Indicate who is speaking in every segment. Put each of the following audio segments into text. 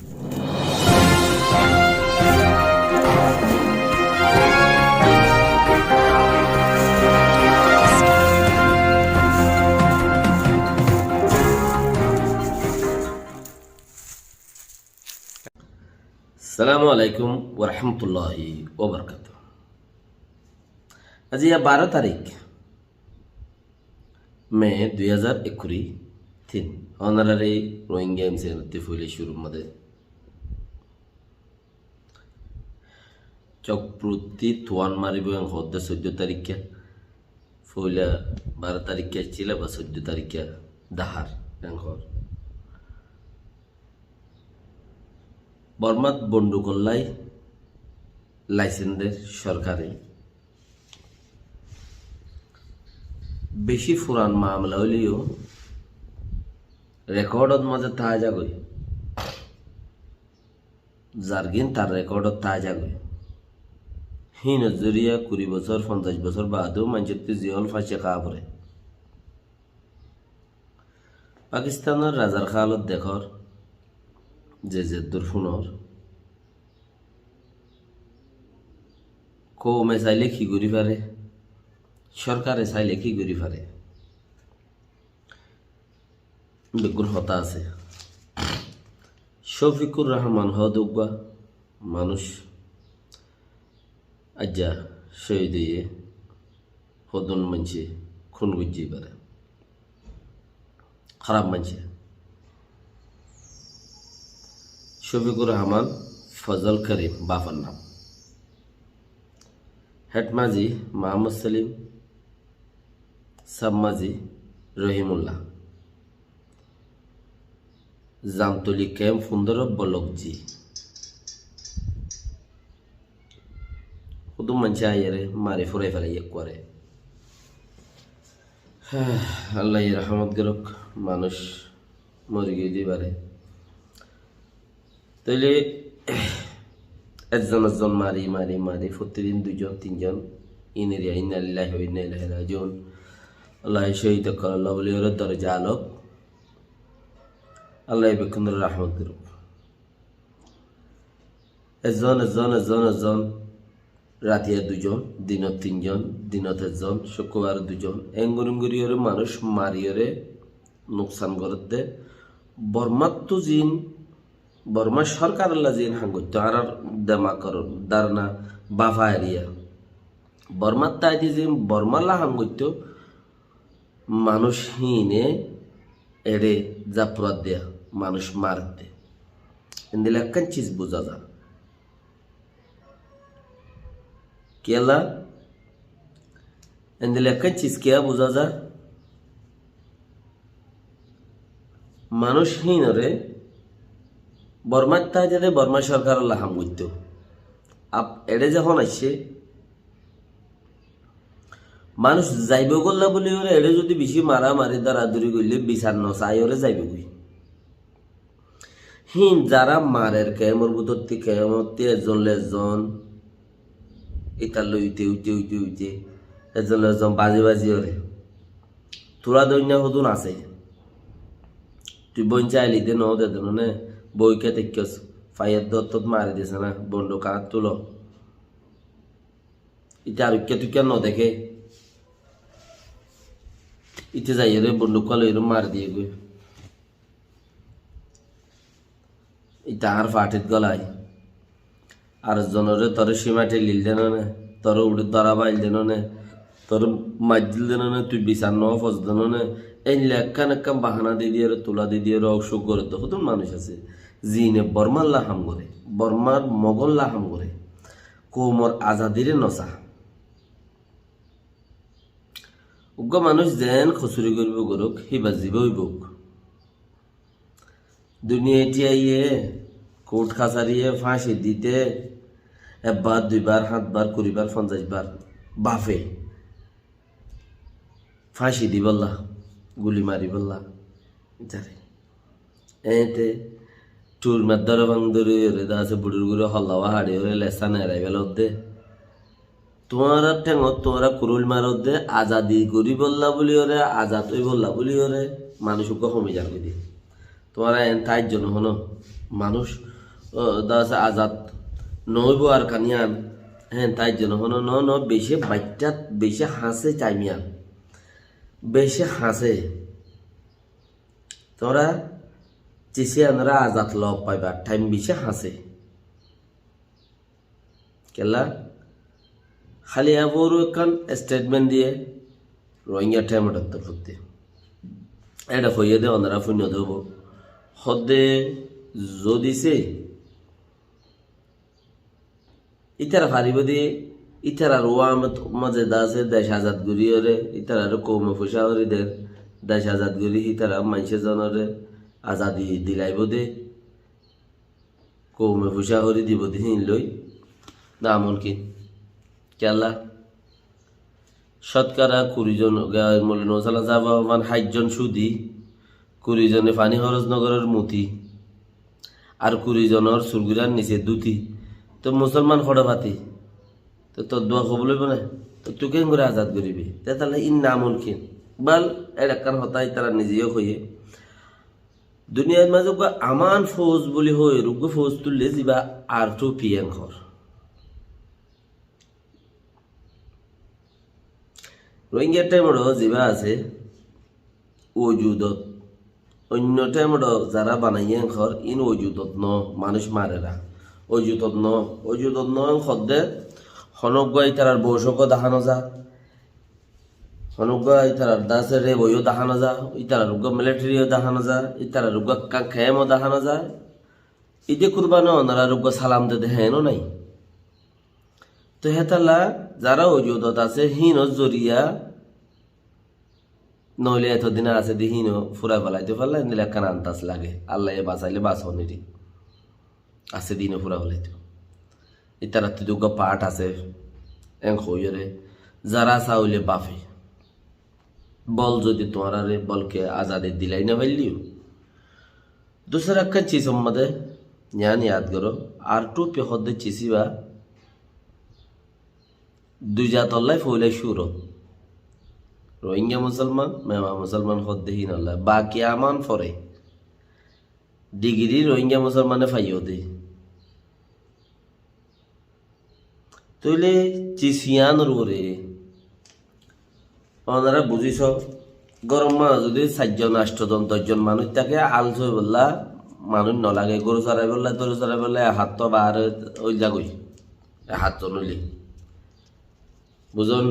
Speaker 1: সালামু আলাইকুম ওরহমতুল্লাহি ওবরকাত। আজি 12 তারিখ মে 2021 অনারারি রোহিঙ্গা এমসি ফুলে শুরু মধ্যে চকপ্রতি তোয়ান মারিব হদ্দে 14 তারিখে ফুলে 12 তারিখে ছিল বা 14 তারিখে দাহার ব্যাংকর বর্মাত বন্ডুকল্লাই লাইসেন্সের সরকারে বেশি ফুরান মামলা হইলেও রেকর্ডত মাঝে তাজা গই জার্গিন তার রেকর্ডত তাজা গই হি নজরিয়া 20 বছর 50 বছর বাদেও মানুষের জীবন ফাঁসে খাওয়া পড়ে। পাকিস্তানের রাজার খালত দেখর যে দুর্ফুনর কৌমে চাইলে কি করি পারে, সরকারে চাইলে কি করি পারে, বেগুন হতা আছে। শফিকুর রহমান হদুগা মানুষ আজ্জা শহীদ হয়ে হদন মানছে খুন গুজি পারে, খারাপ মানছে। শফিকুর রহমান ফজল করিম বাফার নাম, হেডমাজি মোহাম্মদ সেলিম, সাবমাজি রহিমুল্লাহ, জামতলি ক্যাম্প সুন্দর বলকজি শুধু মানুষ আইয়ারে মারি ফুরাই ফেলাই করে। আল্লাহ রহমত গরক মানুষ মরে গিয়ে দিবারে তাইলে একজন মারি মারি মারি প্রতিদিন 2জন 3জন ইনেরিয়া ইন্নালিল্লাহি ওয়া ইন্না ইলাইহি রাজিউন। আল্লাহ শহীদ আল্লাহ বলিওর দরজা আলোক, আল্লাহ বেকুন্দর রহমত করুক। এজন রাতিয়া 2জন, দিনত 3জন, দিনত 1জন, শুক্রবার 2জন এঙ্গুরিঙ্গুরিয়রে মানুষ মারিয়রে নোকসান করতে বর্মাত্ম জিন বর্মা সরকার জিন হাঙ্গত্য আর দেমা কর দারনা বাফা এরিয়া বর্মার তাইতে যে বর্মাল্লা হাঙ্গত্য মানুষ হিনে এড়ে জাপুরাত দেয়া মানুষ মারতে এদিলে একখান চিজ বোঝা যা কেলা এদিলে একখান চিজ কেয়া বোঝা যা মানুষ হিনরে বর্মার তাইতে বর্মা সরকার আল্লাহ হাঙ্গত্য এড়ে যখন আসছে মানুষ যাইব গল্লা বলি ওরে এড়ে যদি বেশি মারামারি দাঁড়াদুরি করলে বিচার নচাই ওরে যাইব গই হিন যারা মারের কেমর বুতরতি কেমতে এজন এটা লইতে উইতে উইতে উইতে এজন বাজি বাজি ওরে তোরা দৈন্য হতুন আছে তুই বই চাইলি দে ন দে নে বইকে দেখছ ফাইয়ের দত্ত মারি দিছে না বন্ডু কাঁধ তুলো এটা আর তুই কেন দেখে ইতে যাই রে বন্দুক কলে মার দিয়ে গই ইটা আর ফাটিত গলাই আর জনরে তোর সীমাটে লিল দেন না তোর উড়ে ধরা বাইল দেন না তোর মাজিল দেন না তুই বিচার ন ফস দেন না এই লেখান একাম বাহানা দিয়ে দিয়ে তোলা দিয়ে দিয়ে অসুখ করে তো কত মানুষ আছে জিনে বর্মাল্লা হাম করে বর্মার মগল্লা হাম করে কোমর আজাদিরে নচা উগ্র মানুষ যেন খসুরি করব গরুক হিবা জীবই বুক দুনিয়াটি আইয়ে কোর্ট কাছারিয়ে ফাঁসি দিতে 1 বার 2 বার 7 বার 20 বার 50 বার বাফে ফাঁসি দি বললা গুলি মারি বললা জারে এতে টুর মাদার বাংদরি রে দাসে বুড়ুর গুলো হল্লাওয়া হাড়ি হয়ে লেসা নেড়াই বেলদে তোমার ঠেঙ তোমরা কুরুল মারত দে আজাদি করি বললা বলি ওরে আজাদ ওই বললা বলি ওরে মানুষকে কমে যাবে দি তোমার তাই জন্য হনো মানুষ দাসে আজাদ নইব আর কানিয়ান হ্যাঁ তাই জন্য হনো ন বেশি বাচ্চা বেশি হাসে চাইমিয়ান বেশি হাসে তোরা চিসিয়ানরা আজাদ লব পাইবা টাইম বেশি হাসে কেলা খালি আবরু একখান স্টেটমেন্ট দিয়ে রোহিঙ্গা টাইম ডাক্তার ফুটতে এটা হইয়ে দে ওনারা শূন্য দেব হদে যদিছে ইতারা ফারিব দিয়ে ইতারা রোয়া মাঝে দাসে দেশ আজাদ গুরিয়রে ইতারা কৌমে ফুসা হরি দের দেশ আজাদ গুরি ইতারা মানুষের জনরে আজাদি দিলাইব দে কৌমে ফুসা হরি দিব দিন লই না আমল কি কেলা শতকরা 20 জন মৌলানা নৌসালা জাবান 60 জন সুদি 20 জনে ফানি হরজনগরের মতি আর 20 জনের সুরগুরার নিচে দুতি তো মুসলমান খড়া ভাতি তো তোর দোয়া কবুল হইব না তো তুই কেন করে আজাদ করিবি তাহলে ইন নামুল কিন বাল একান হতাই তারা নিজেও হইয়ে দুনিয়ার মাঝে আমান ফৌজ বলি হই রুগ্য ফৌজ তুললে যাবা আর টু পিএম ঘর রোহিঙ্গা টাইমড় যাবা আছে ওজুদত অন্য টাইমড় যারা বানাইয়ে ঘর ইন ওজুদত ন মানুষ মারেরা অজুতত ন খদ্দে হনজ্ঞ ইতারার বৌশক দেখানো যা হনজ্ঞ ইতারার দাসের রে বইও দেখানো যা ইতারার উগ্র মিলিটারিও দেখানো যা ইতারার উগ্র খেমও দেখানো যায় ইদে কুরবানো ওনারা উগ্র সালাম দে হেনও নাই তো হেতালা যারা অজুদত আছে হিন জরিয়া নইলে এতদিনে আছে দি হিন ফুরাই ফেলাইতে ফেললে নিলে কান আন্তাজ লাগে আল্লাহ বাঁচাইলে বাঁচনিরি আছে দিনে ফুরা হলাইতো ইতারা দুর্গ পাঠ আছে এং হইরে যারা চাউলে বাফে বল যদি তোমার বলকে আজাদে দিলাই না পাইলিও दूसरा का चीज मदे ध्यान याद करो आर टू पे हद चिसिबा दुजा तल्लाई फौले शुरो रोहिंग्या मुसलमान मेवा मुसलमान हद ही नल्ला बाकी आमान फरे डिग्री रोहिंग्या मुसलमाने फाइयो दे तोले चिसियान रोरे ওনারা বুঝিস গরম মাস যদি 4 জন 8 জন 10 জন মানুষ থাকে আলসই বললা মানুষ ন লাগে গরু চড়াই বললা তরু চড়াই বললে হাত তো বার ওই জাগই হাত তো নলি বুঝুন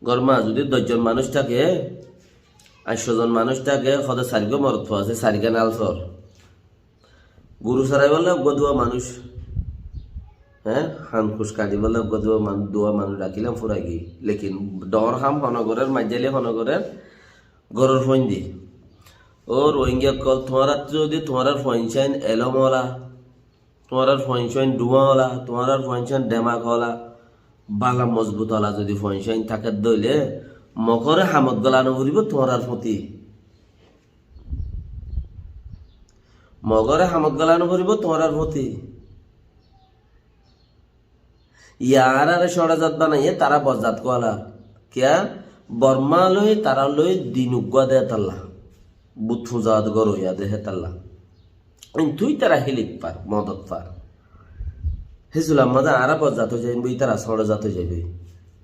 Speaker 1: গরম মাস যদি 10 জন মানুষ থাকে 800 জন মানুষ থাকে কত সারিগো মরত আছে সারিগা নালসর গরু চড়াই বললে গদুয়া মানুষ হ্যাঁ হান খুশকাটি বলে গদুয়া দোয়া মানুষ রাখিলাম ফুরাই গিয়ে লেকিন ডর হাম হনগরের মাইজালি হনগরের গরুর ফোন দি ও রোহিঙ্গা কল তোমার যদি তোমার ফোনসাইন এলমলা তোমার ফোনসাইন ডুমাওয়ালা তোমার ফোনসাইন ডেমাকলা বালা মজবুত হলা যদি ফোনসাইন থাকে দইলে মকরে হামত গলানো ফুরিব তোমার প্রতি মগরে হামত গলানো ফুরিব তোমার প্রতি ইয়ার আরে ষড়জাত বানাইয়ে তারা বজাত কোয়ালা কিয়া বর্মা লই তারা লই দিন উগ্গা দে তাল্লা বুথ ফুজাত গর হইয়া দে হে তাল্লা তুই তারা হিলিত পার মদত পার হেসুলাম মাঝে আরা বজাত হয়ে যাই বই তারা ষড়জাত হয়ে যাবে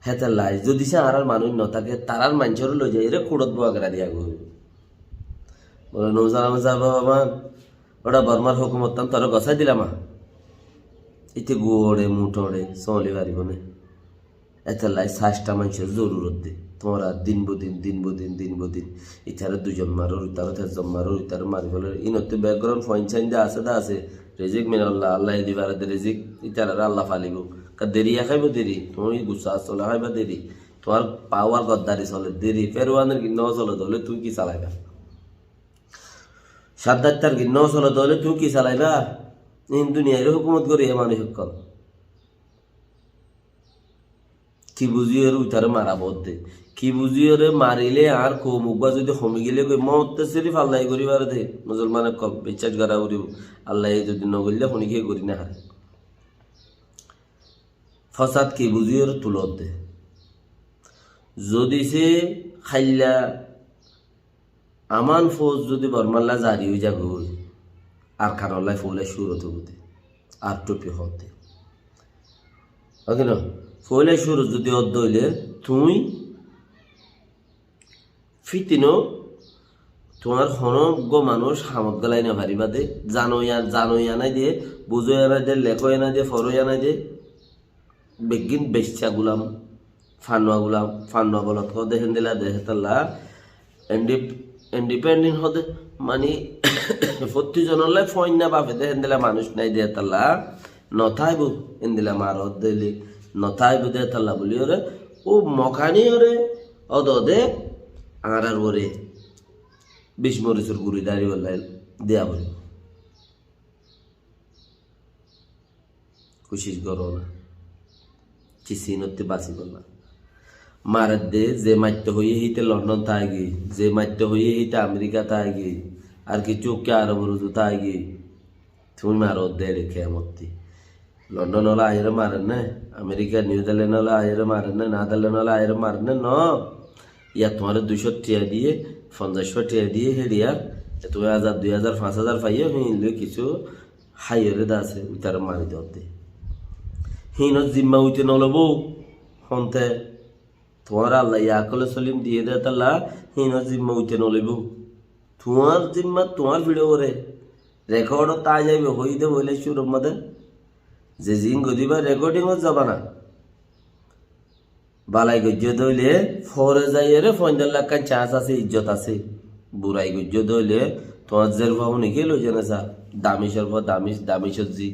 Speaker 1: হে তাল্লা যদি সে আর মানুষ ন থাকে তারার মানুষের লই যাই রে কুড়ত বোয়াগরা দিয়া গো বলে নৌসালাম সাহেব বাবা ওটা বর্মার হুকুমত তোর গছাই দিলাম ইতে গোড়ে মুঠোড়ে চলে পারিব না এত লাই 60টা মানুষের জরুরত দে তোমরা দিন বদিন ইতারে 2 জন মারো ইতারে 3 জন মারো ইতারে মারি বলে ইনতে ব্যাকগ্রাউন্ড পয়েন্ট চাইন দা আছে রিজিক মিন আল্লাহ দিবারে দে রিজিক ইতারে আল্লাহ ফালিব কা দেরিয়া খাইব দেরি তুমি গুসা চলে খাইবা দেরি তোমার পাওয়ার গদ্দারি চলে দেরি ফেরওয়ানের কি ন চলে দলে তুই কি চালাইবা সাদ্দাতার কি ন চলে দলে তুই কি চালাইবা ইন দুনিয়ার হুকুমত করি হে মানুষ সকল কি বুঝিয়ে উঠারে মারা বলতে কি বুঝিয়ে মারিলে আর মুখবা যদি কমে গেলে কই মতে শরীফ আল্লাহ করিবার দে মুসলমান কল বিশ্বাস করা উড়িব আল্লাহ যদি নগরলে শুনি কি করি না হারে ফসাদ কি বুঝিয়ে তুলত দে যদি সে খাইলা আমান ফৌজ যদি বর্মাল্লা জারি হয়ে যাবে আর কারণলাই ফুলে সুরত হতে আর টুপি হতে ওকে না ফুলে সুরত যদি অর্ধ হইলে তুই ফিতিনো তোমার হনজ্ঞ মানুষ হামত গলাই না ভারি বাদে জানোই আনাই দিয়ে বুঝোই আনাই দিয়ে লেখই আনাই দিয়ে ফরই আনাই দিয়ে বেগিন বেশা গুলাম ফান্নুয়া বলত দেখেন দিলা দেহতাল্লা ইন্ডিপেন্ডেন্ট হতে মানে প্রতিজনলাই ফইন না বাপে দেখেন দিলা মানুষ নাই দেহতাল্লা নথাইব ইন্দিলা মারত দিলি নথাইব দেহতাল্লা বলি ওরে ও মখানি ওরে অদে আর ওরে 20 মরিচের গুড়ি দাঁড়িয়ে বললাই দেয়া বলি কোশিশ করো না চিসিনতে বাঁচি বল না মারাত দে যে মারতে হইয়ে হিতে লন্ডন তাই গি যে মারতে হইয়ে হিতে আমেরিকা তাই গি আর কিছু কে আরব রুজু তাই গি তুমি মারো দে রেখে মত্তি লন্ডন হলে আয়ের মারেন না আমেরিকা নিউজিল্যান্ড হলে আয়ের মারেন না নেদারল্যান্ড হলে আয়ের মারেন না ন ইয়া তোমার 200 টাকা দিয়ে 50 টাকা দিয়ে হেরিয়া তুমি 1000 2000 5000 পাইয়ে হিনলে কিছু হাইয়ের দাসে উতার মারি দে হিন জিম্মা উঠে নলব হন্তে তোমার আল্লাহ ইয়াকলে সলিম দিয়ে দে তাল্লা হিন জিম্মা উঠে নলব তোমার জিম্মা তোমার ভিডিও করে রেকর্ড তা যাইবে হই দে বলে শুরুর মধ্যে যে জিন গদিবা রেকর্ডিংও যাবা না বালাই গজ্য দইলে ফরে যাইরে 50 লাখ চান্স আছে ইজ্জত আছে বুড়াই গজ্য দইলে তোমার জের ভাব নাকি লই জানা স্যার দামি সর্ব দামি সবজি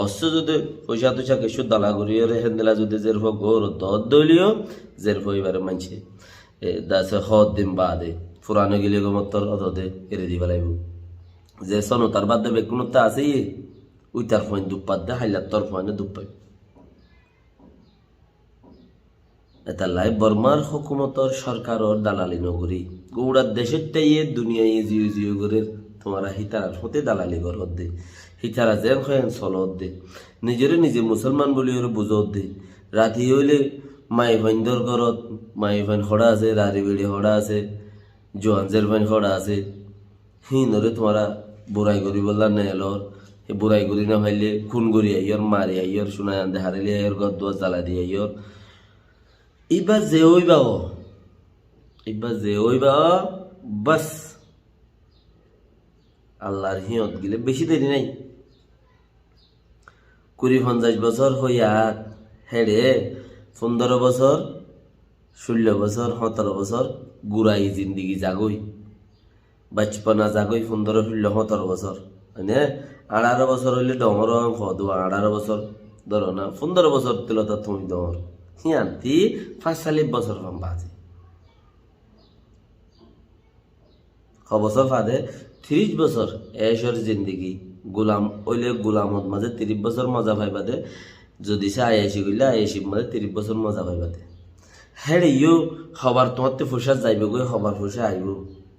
Speaker 1: অস্ত্র যদি পয়সা তুষা কিছু দালা করিয়ে হেন্দেলা যদি জের ভাব গোর দর দইলিও জের ভাইবারে মানছে দাসে হদ দিন বাদে পুরানো গিলে গোমত্তর অদে এরে দিবা লাগব যে সনো তার বাদে বেকুনতা আছে উই তার ফোন দুপাত দে হাইলার তোর ফোনে দুপাই এটা লাই বর্মার হুকুমতর সরকারর দালালি নগরী গৌড়ার দেশের তাইয়ে দুনিয়ায় জিও করে তোমারা হিতারা হতে দালালি ঘর দে হিতারা যেন হয় চলত দে নিজেরে নিজে মুসলমান বলি ওর বুঝত দে রাতি হইলে মাই ভাইন্দর ঘরত মাই ভাইন হড়া আছে রারি বেড়ি হড়া আছে জোয়ানজের ভাইন হড়া আছে হিনরে তোমারা বুড়াই করি বললা নেলর বুড়াই করি না ভাইলে খুন করি আইয়র মারি আইয়র শোনায় আনতে হারিলে আইয়র গদ দোয়া জ্বালা দিয়ে আইয়র এবার যে ওইবা বাস আল্লাহর হিয়ত গিলে বেশি দেরি নাই 20-50 বছর হইয়া হেড়ে 15 বছর 16 বছর 17 বছর গুড়াই জিন্দিগি জাগই বাচপনা জাগই 15-16-17 বছর মানে 18 বছর হইলে ডমর হদু 18 বছর ধরো না 15 বছর তিলতা তুমি ডমর হিয়ান্তি 5-6 বছর কম বাজে বছর ফাদে 30 বছর এসর জিন্দিগি গোলাম ওইলে গোলামত মাঝে 30 বছর মজা পাইবা দে যদি সে আইসি গইলে আইসি মাঝে 30 বছর মজা পাইবা দে হ্যাঁ ইউ হবার তোমার তো ফুসার যাইবে গই হবার ফুসা আইব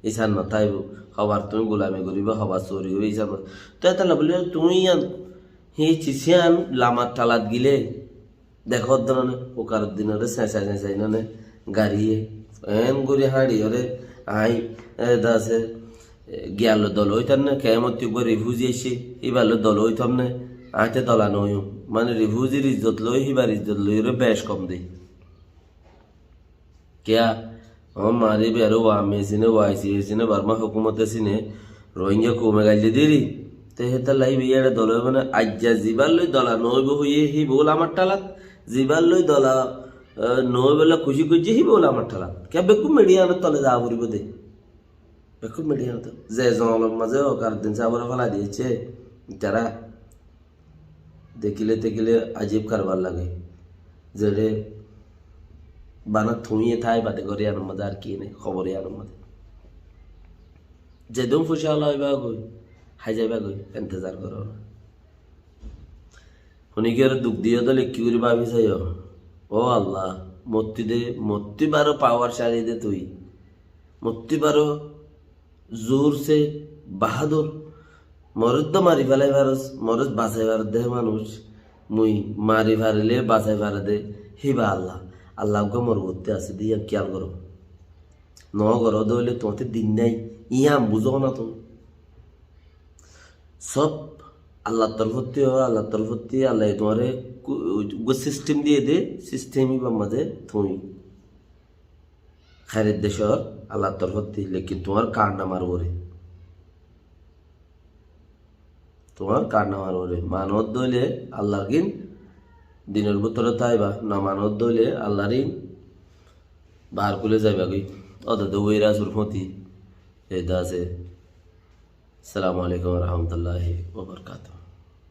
Speaker 1: ইসান নথাইব হবার তুমি গোলামি করিবা হবার চুরি করি ইসান তো এটা বলি তুমি হি চিসিয়ান লামার টালাত গিলে দেখো ধরনের ওকার দিনরে চেঁচাই নে গাড়িয়ে এন করে হাঁড়ি ওরে আই দাসে গিয়াল দল হইতাম না কেমত রিফিউজি এসে এবার দল হইতাম না আইতে দলা নই মানে রিফিউজির ইজ্জত লই হিবার ইজ্জত লই ওরে বেশ কম দেই क्या हम मारे बेरो वामे सिने वाईसी सिने बर्मा हुकूमत सिने रोहिंग्या को मेगाइले देरी ते हेता लाई बियाडे दलो बने आज्जा जिबाल लई दला नइबो हइए हि बोल आमार टालात जिबाल लई दला नइबेला खुशी खुशी हि बोल आमार टालात क्या बेकु मिडिया न तले जा पुरिब दे बेकु मिडिया न जे जंगल माঝে ওকার দিন সাবরে ফেলা দিয়েছে যারা দেখিলে দেখিলে আজীব কারবার লাগে যেরে বানা থুইয়ে থাই বাদে করে আর মজা আর কি নেই খবরে আর মধ্যে যে দুম ফুসা হইবা গই হাই যাইবা গই ইন্তজার করো উনি কি আর দুঃখ দিয়ে দলে কি করে ভাবি চাই ও আল্লাহ মত্তি বারো পাওয়ার সারি দে তুই মত্তি বারো জোর সে বাহাদুর মরদ তো মারি ফেলাই ভারস মরদ বাঁচাই ভারত দেহ মানুষ মুই মারি ফারিলে বাঁচাই ভারে দে হিবা আল্লাহ আল্লাহকে মর করতে আছে দিয়ে খেয়াল করো ন করো দইলে তোমাতে দিন নাই ইয়াম বুঝো না তুমি সব আল্লাহর তরফতি হয় আল্লাহর তরফতি আল্লাহ তোমারে সিস্টেম দিয়ে দে সিস্টেমই বা মাঝে তুমি খাইরের দেশর আল্লাহর তরফতি লেকিন তোমার কারনামার ওরে তোমার কারনামার ওরে মানত দইলে আল্লাহর গিন দিনের ভিতরে তাইবা না মানত দইলে আল্লাহরই বার খুলে যাইবা গই অত ওই রাসুল ফতি এই দাসে আসসালামু আলাইকুম রহমতুল্লাহি ওয়া বারাকাতুহু